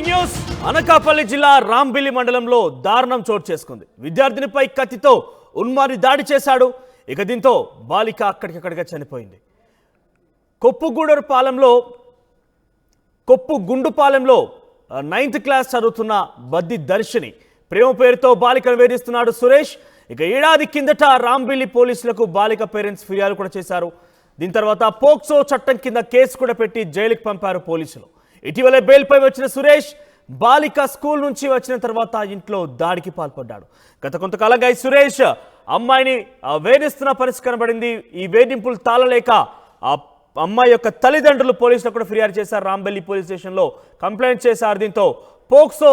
Breaking news Anakapalli జిల్లా రాంబిల్లి మండలంలో దారుణం చోటు చేసుకుంది. విద్యార్థినిపై కత్తితో ఉన్మాది దాడి చేశాడు. ఇక దీంతో బాలిక అక్కడికక్కడిగా చనిపోయింది. కొప్పుగుండుపాలెంలో 9th క్లాస్ చదువుతున్న బద్ది దర్శిని ప్రేమ పేరుతో బాలికను వేధిస్తున్నాడు సురేష్. ఇక ఏడాది కిందట రాంబిల్లి పోలీసులకు బాలిక పేరెంట్స్ ఫిర్యాదు కూడా చేశారు. దీని తర్వాత పోక్సో చట్టం కింద కేసు కూడా పెట్టి జైలుకి పంపారు పోలీసులు. ఇటీవలే బెయిల్పై వచ్చిన సురేష్ బాలిక స్కూల్ నుంచి వచ్చిన తర్వాత ఇంట్లో దాడికి పాల్పడ్డాడు. గత కొంతకాలంగా ఈ సురేష్ అమ్మాయిని వేధిస్తున్న పరిస్థితి కనబడింది. ఈ వేధింపులు తాళలేక ఆ అమ్మాయి యొక్క తల్లిదండ్రులు పోలీసులకు కూడా ఫిర్యాదు చేశారు. రాంబెల్లి పోలీస్ స్టేషన్లో కంప్లైంట్ చేశారు. దీంతో పోక్సో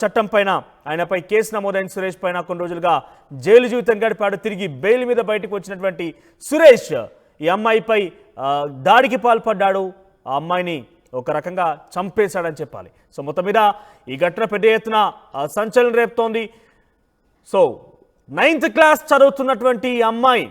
చట్టం పైన ఆయనపై కేసు నమోదైన సురేష్ పైన కొన్ని రోజులుగా జైలు జీవితం గడిపాడు. తిరిగి బెయిల్ మీద బయటకు వచ్చినటువంటి సురేష్ ఈ అమ్మాయిపై దాడికి పాల్పడ్డాడు. ఆ అమ్మాయిని ఒక రకంగా చంపేశాడని చెప్పాలి. సో మొత్తం మీద ఈ ఘటన పెద్ద ఎత్తున సంచలనం రేపుతోంది. సో 9th క్లాస్ చదువుతున్నటువంటి ఈ అమ్మాయి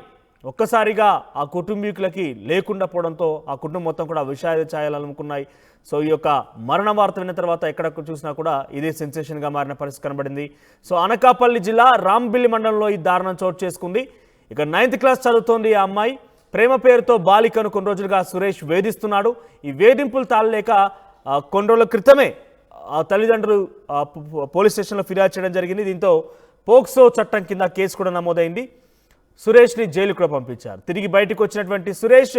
ఒక్కసారిగా ఆ కుటుంబీకులకి లేకుండా పోవడంతో ఆ కుటుంబం మొత్తం కూడా విషాద ఛాయలనుకున్నాయి. సో ఈ యొక్క మరణ వార్త విన్న తర్వాత ఎక్కడ చూసినా కూడా ఇదే సెన్సేషన్గా మారిన పరిస్థితి కనబడింది. సో అనకాపల్లి జిల్లా రాంబిల్లి మండలంలో ఈ దారుణం చోటు చేసుకుంది. ఇక 9th క్లాస్ చదువుతోంది ఈ అమ్మాయి. ప్రేమ పేరుతో బాలికను కొన్ని రోజులుగా సురేష్ వేధిస్తున్నాడు. ఈ వేధింపులు తాళలేక కొన్ని రోజుల క్రితమే ఆ తల్లిదండ్రులు పోలీస్ స్టేషన్లో ఫిర్యాదు చేయడం జరిగింది. దీంతో పోక్సో చట్టం కింద కేసు కూడా నమోదైంది. సురేష్ని జైలు కూడా పంపించారు. తిరిగి బయటకు వచ్చినటువంటి సురేష్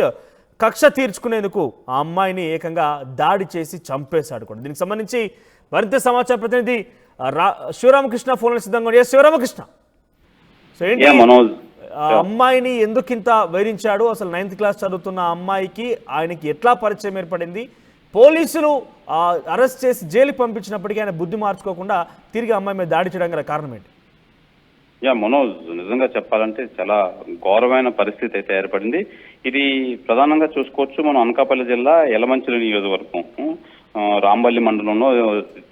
కక్ష తీర్చుకునేందుకు ఆ అమ్మాయిని ఏకంగా దాడి చేసి చంపేశాడు కూడా. దీనికి సంబంధించి మరింత సమాచార ప్రతినిధి శివరామకృష్ణ ఫోన్లో సిద్ధంగా. శివరామకృష్ణ, సో ఏంటి అమ్మాయిని ఎందుకింత వేధించాడు? అసలు 9th క్లాస్ చదువుతున్న అమ్మాయికి ఆయనకి ఎట్లా పరిచయం ఏర్పడింది? పోలీసులు అరెస్ట్ చేసి జైలుకి పంపించినప్పటికీ ఆయన బుద్ధి మార్చుకోకుండా తిరిగి అమ్మాయి మీద దాడి చేయడం గల కారణం ఏంటి? మనోజ్, నిజంగా చెప్పాలంటే చాలా ఘోరమైన పరిస్థితి అయితే ఏర్పడింది. ఇది ప్రధానంగా చూసుకోవచ్చు మనం అనకాపల్లి జిల్లా యలమంచిలి నియోజకవర్గం రాంబల్లి మండలంలో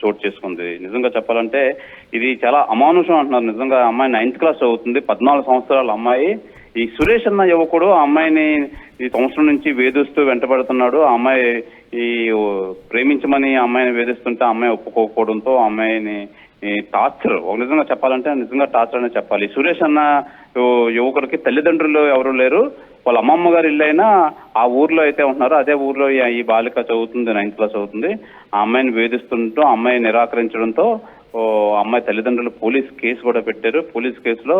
చోటు చేసుకుంది. నిజంగా చెప్పాలంటే ఇది చాలా అమానుషం అంటున్నారు. నిజంగా అమ్మాయి 9th క్లాస్ చదువుతుంది, 14 సంవత్సరాల అమ్మాయి. ఈ సురేష్ అన్న యువకుడు ఆ అమ్మాయిని ఈ సంవత్సరం నుంచి వేధిస్తూ వెంటబడుతున్నాడు. ఆ అమ్మాయి ఈ ప్రేమించమని ఆ అమ్మాయిని వేధిస్తుంటే ఆ అమ్మాయి ఒప్పుకోకపోవడంతో ఆ అమ్మాయిని టార్చర్, ఒక నిజంగా చెప్పాలంటే నిజంగా టార్చర్ అనే చెప్పాలి. సురేష్ అన్న యువకుడికి తల్లిదండ్రులు ఎవరు లేరు. వాళ్ళ అమ్మమ్మ గారి ఇల్లు అయినా ఆ ఊర్లో అయితే ఉంటున్నారు. అదే ఊర్లో ఈ బాలిక చదువుతుంది, 9th క్లాస్ చదువుతుంది. ఆ అమ్మాయిని వేధిస్తుంటూ ఆ అమ్మాయి నిరాకరించడంతో అమ్మాయి తల్లిదండ్రులు పోలీస్ కేసు కూడా పెట్టారు. పోలీస్ కేసులో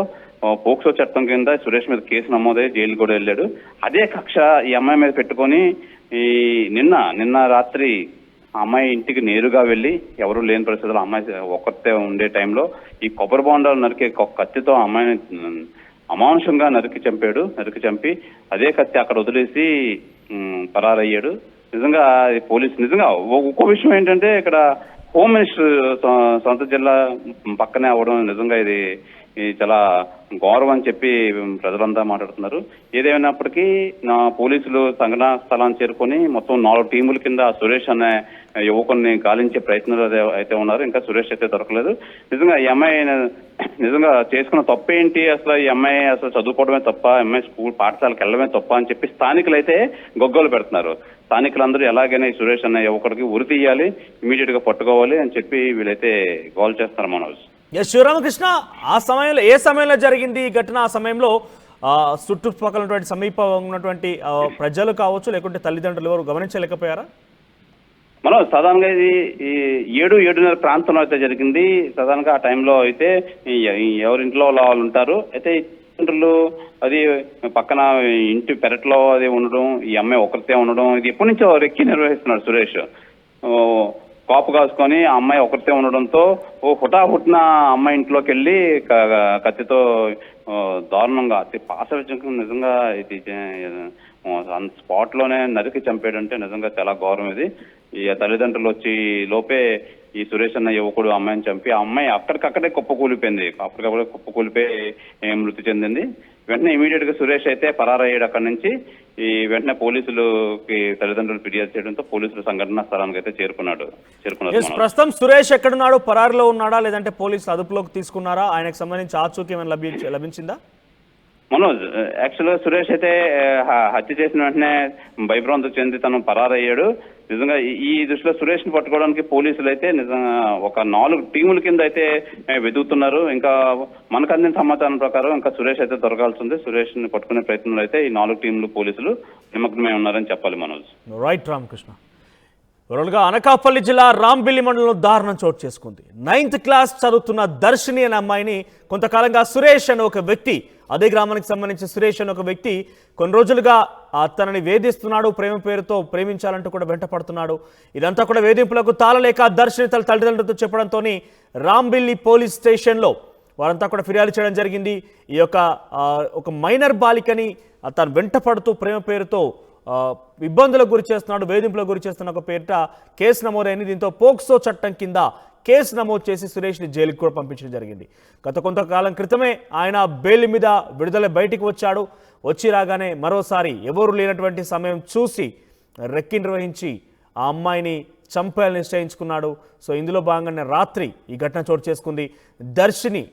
పోక్సో చట్టం కింద సురేష్ మీద కేసు నమోదై జైలు కూడా వెళ్ళాడు. అదే కక్ష ఈ అమ్మాయి మీద పెట్టుకొని ఈ నిన్న రాత్రి ఆ అమ్మాయి ఇంటికి నేరుగా వెళ్ళి ఎవరు లేని పరిస్థితుల్లో అమ్మాయి ఒక్కతే ఉండే టైంలో ఈ కొబ్బరి బొండాలు నరికే కత్తితో ఆ అమ్మాయిని అమానుషంగా నరికి చంపి అదే కత్తి అక్కడ వదిలేసి పరారయ్యాడు. నిజంగా పోలీసు నిజంగా ఒక్కో విషయం ఏంటంటే ఇక్కడ హోమ్ మినిస్టర్ సొంత జిల్లా పక్కనే అవ్వడం నిజంగా ఇది చాలా గౌరవం అని చెప్పి ప్రజలంతా మాట్లాడుతున్నారు. ఏదేమైనప్పటికీ పోలీసులు సంఘటనా స్థలాన్ని చేరుకొని మొత్తం 4 టీముల కింద సురేష్ అనే యువకుల్ని గాలించే ప్రయత్నాలు అయితే ఉన్నారు. ఇంకా సురేష్ అయితే దొరకలేదు. నిజంగా ఈ అమ్మాయి నిజంగా చేసుకున్న తప్పేంటి, అసలు ఈ అమ్మాయి అసలు చదువుకోవడమే తప్ప, అమ్మాయి స్కూల్ పాఠశాలకు వెళ్ళడమే తప్ప అని చెప్పి స్థానికులు అయితే గొగ్గోలు పెడుతున్నారు. స్థానికులందరూ ఎలాగైనా ఈ సురేష్ అనే యువకుడికి ఉరి తీయాలి, ఇమీడియట్ గా పట్టుకోవాలి అని చెప్పి వీళ్ళైతే గోల్ చేస్తున్నారు. మనోజ్, శివరామకృష్ణ, ఆ సమయంలో ఏ సమయంలో జరిగింది ఈ ఘటన? ఆ సమయంలో చుట్టుపక్కల ఉన్నటువంటి సమీప ఉన్నటువంటి ప్రజలు కావచ్చు లేకుంటే తల్లిదండ్రులు ఎవరు గమనించలేకపోయారా? మనం సాధారణంగా ఇది ఈ 7-7:30 ప్రాంతంలో అయితే జరిగింది. సాధారణంగా ఆ టైంలో అయితే ఎవరింట్లో వాళ్ళు ఉంటారు. అయితే తల్లిదండ్రులు అది పక్కన ఇంటి పెరట్లో అది ఉండడం, ఈ అమ్మాయి ఒకరితే ఉండడం, ఇది ఎప్పటి నుంచో రెక్కి నిర్వహిస్తున్నాడు సురేష్. కాపు కాసుకొని ఆ అమ్మాయి ఒకరితే ఉండడంతో హుటాహుట్న అమ్మాయి ఇంట్లోకి వెళ్ళి కత్తితో దారుణంగా అతి పాశవికంగా నిజంగా ఇది స్పాట్ లోనే నరికి చంపాడంటే నిజంగా చాలా ఘోరం ఇది. ఈ తల్లిదండ్రులు వచ్చి లోపే ఈ సురేష్ అన్న యువకుడు అమ్మాయిని చంపి ఆ అమ్మాయి అక్కడికక్కడే కుప్పకూలిపోయింది. అప్పటికప్పుడే కుప్పకూలిపోయి మృతి చెందింది. వెంటనే ఇమీడియట్ గా సురేష్ అయితే పరారయ్యాడు అక్కడి నుంచి. ఈ వెంటనే పోలీసులకి తల్లిదండ్రులు ఫిర్యాదు చేయడంతో పోలీసులు సంఘటనా స్థలానికి అయితే చేరుకున్నారు. ప్రస్తుతం సురేష్ ఎక్కడున్నాడు? పరారులో ఉన్నాడా లేదంటే పోలీసులు అదుపులోకి తీసుకున్నారా? ఆయనకు సంబంధించి ఆచూకీ ఏమైనా లభించిందా? మనోజ్, యాక్చువల్గా సురేష్ అయితే హత్య చేసిన వెంటనే భయభ్రాంతి చెంది తను పరారయ్యాడు. నిజంగా ఈ దృష్టిలో సురేష్ ని పట్టుకోవడానికి పోలీసులు అయితే నిజంగా ఒక 4 టీముల కింద అయితే వెతుకుతున్నారు. ఇంకా మనకు అందిన సమాచారం ప్రకారం ఇంకా సురేష్ అయితే దొరకాల్సి ఉంది. సురేష్ ని పట్టుకునే ప్రయత్నంలో అయితే ఈ 4 టీములు పోలీసులు నిమగ్నమై ఉన్నారని చెప్పాలి మనోజ్. రైట్ రామకృష్ణ. వరల్డ్గా అనకాపల్లి జిల్లా రాంబిల్లి మండలంలో దారుణం చోటు చేసుకుంది. 9th క్లాస్ చదువుతున్న దర్శిని అనే అమ్మాయిని కొంతకాలంగా సురేష్ అనే ఒక వ్యక్తి, అదే గ్రామానికి సంబంధించిన సురేష్ అనే ఒక వ్యక్తి కొన్ని రోజులుగా తనని వేధిస్తున్నాడు. ప్రేమ పేరుతో ప్రేమించాలంటూ కూడా వెంటపడుతున్నాడు. ఇదంతా కూడా వేధింపులకు తాళలేక దర్శిని తన తల్లిదండ్రులతో చెప్పడంతో రాంబిల్లి పోలీస్ స్టేషన్లో వారంతా కూడా ఫిర్యాదు చేయడం జరిగింది. ఈ యొక్క ఒక మైనర్ బాలికని తను వెంటపడుతూ ప్రేమ పేరుతో ఇబ్బందులకు గురి చేస్తున్నాడు, వేధింపులకు గురి చేస్తున్న ఒక పేరిట కేసు నమోదైంది. దీంతో పోక్సో చట్టం కింద కేసు నమోదు చేసి సురేష్ని జైలుకి కూడా పంపించడం జరిగింది. గత కొంతకాలం క్రితమే ఆయన బెయిల్ మీద విడుదల బయటికి వచ్చాడు. వచ్చి రాగానే మరోసారి ఎవరు లేనటువంటి సమయం చూసి రెక్కి నిర్వహించి ఆ అమ్మాయిని చంపేయాలని నిశ్చయించుకున్నాడు. సో ఇందులో భాగంగానే రాత్రి ఈ ఘటన చోటు చేసుకుంది. దర్శిని